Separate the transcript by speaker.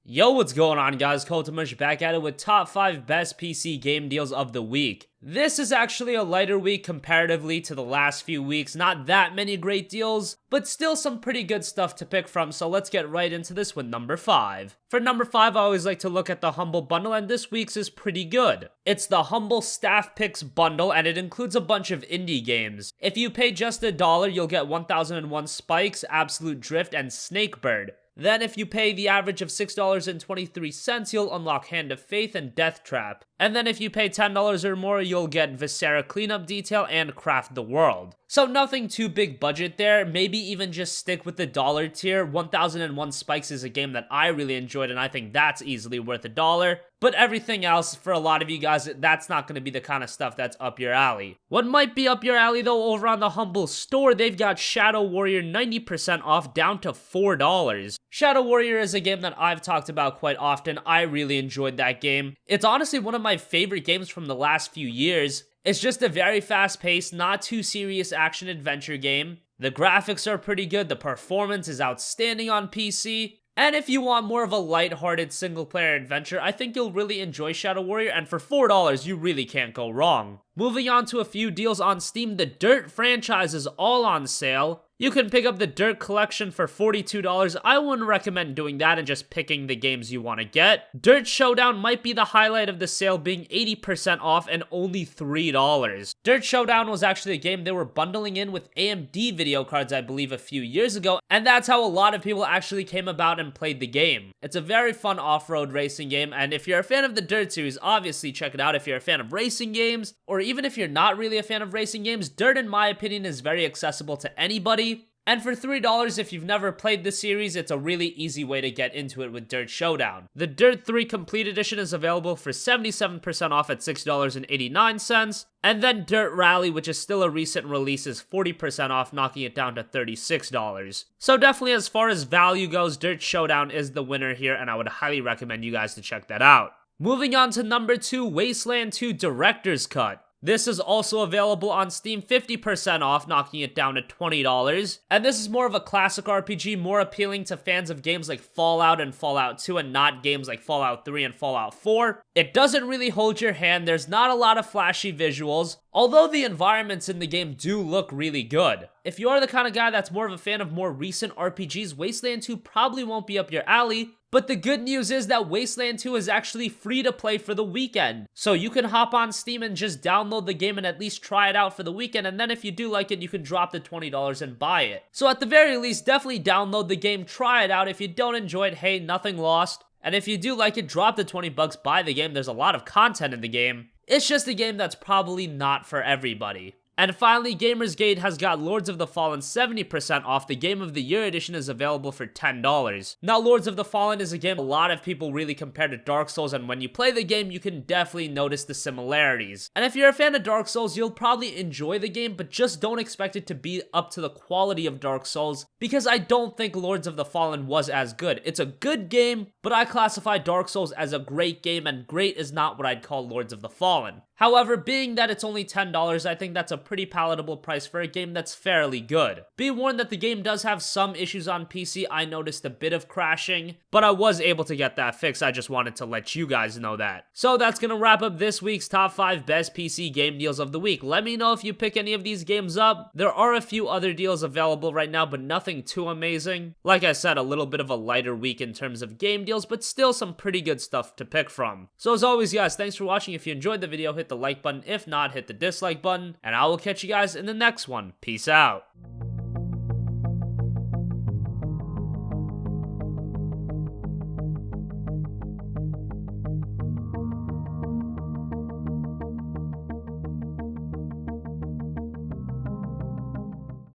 Speaker 1: Yo, what's going on guys? CultofMush back at it with top 5 best PC game deals of the week. This is actually a lighter week comparatively to the last few weeks. Not that many great deals, but still some pretty good stuff to pick from, so let's get right into this with number 5. For number 5, I always like to look at the Humble Bundle, and this week's is pretty good. It's the Humble Staff Picks Bundle, and it includes a bunch of indie games. If you pay just $1, you'll get 1001 Spikes, Absolute Drift, and Snakebird. Then if you pay the average of $6.23, you'll unlock Hand of Faith and Death Trap. And then if you pay $10 or more, you'll get Viscera Cleanup Detail and Craft the World. So nothing too big budget there, maybe even just stick with the dollar tier. 1001 Spikes is a game that I really enjoyed and I think that's easily worth $1. But everything else, for a lot of you guys, that's not going to be the kind of stuff that's up your alley. What might be up your alley though, over on the Humble store, they've got Shadow Warrior 90% off down to $4. Shadow Warrior is a game that I've talked about quite often. I really enjoyed that game. It's honestly one of my favorite games from the last few years. It's just a very fast-paced, not too serious action-adventure game. The graphics are pretty good, the performance is outstanding on PC, and if you want more of a light-hearted single-player adventure, I think you'll really enjoy Shadow Warrior, and for $4, you really can't go wrong. Moving on to a few deals on Steam, the Dirt franchise is all on sale. You can pick up the Dirt collection for $42. I wouldn't recommend doing that and just picking the games you want to get. Dirt Showdown might be the highlight of the sale, being 80% off and only $3. Dirt Showdown was actually a game they were bundling in with AMD video cards, I believe, a few years ago, and that's how a lot of people actually came about and played the game. It's a very fun off-road racing game, and if you're a fan of the Dirt series, obviously check it out. If you're a fan of racing games, or even if you're not really a fan of racing games, Dirt, in my opinion, is very accessible to anybody. And for $3, if you've never played the series, it's a really easy way to get into it with Dirt Showdown. The Dirt 3 Complete Edition is available for 77% off at $6.89, and then Dirt Rally, which is still a recent release, is 40% off, knocking it down to $36. So definitely, as far as value goes, Dirt Showdown is the winner here, and I would highly recommend you guys to check that out. Moving on to number 2, Wasteland 2 Director's Cut. This is also available on Steam, 50% off, knocking it down to $20. And this is more of a classic RPG, more appealing to fans of games like Fallout and Fallout 2 and not games like Fallout 3 and Fallout 4. It doesn't really hold your hand, there's not a lot of flashy visuals, although the environments in the game do look really good. If you are the kind of guy that's more of a fan of more recent RPGs, Wasteland 2 probably won't be up your alley. But the good news is that Wasteland 2 is actually free to play for the weekend. So you can hop on Steam and just download the game and at least try it out for the weekend, and then if you do like it, you can drop the $20 and buy it. So at the very least, definitely download the game, try it out. If you don't enjoy it, hey, nothing lost. And if you do like it, drop the $20, buy the game. There's a lot of content in the game. It's just a game that's probably not for everybody. And finally, GamersGate has got Lords of the Fallen 70% off. The Game of the Year edition is available for $10. Now, Lords of the Fallen is a game a lot of people really compare to Dark Souls, and when you play the game, you can definitely notice the similarities. And if you're a fan of Dark Souls, you'll probably enjoy the game, but just don't expect it to be up to the quality of Dark Souls, because I don't think Lords of the Fallen was as good. It's a good game, but I classify Dark Souls as a great game, and great is not what I'd call Lords of the Fallen. However, being that it's only $10, I think that's a pretty palatable price for a game that's fairly good. Be warned that the game does have some issues on PC. I noticed a bit of crashing, but I was able to get that fixed. I just wanted to let you guys know that. So that's gonna wrap up this week's top 5 best PC game deals of the week. Let me know if you pick any of these games up. There are a few other deals available right now, but nothing too amazing. Like I said, a little bit of a lighter week in terms of game deals, but still some pretty good stuff to pick from. So as always, guys, thanks for watching. If you enjoyed the video, hit the like button. If not, hit the dislike button, and I will catch you guys in the next one. Peace out.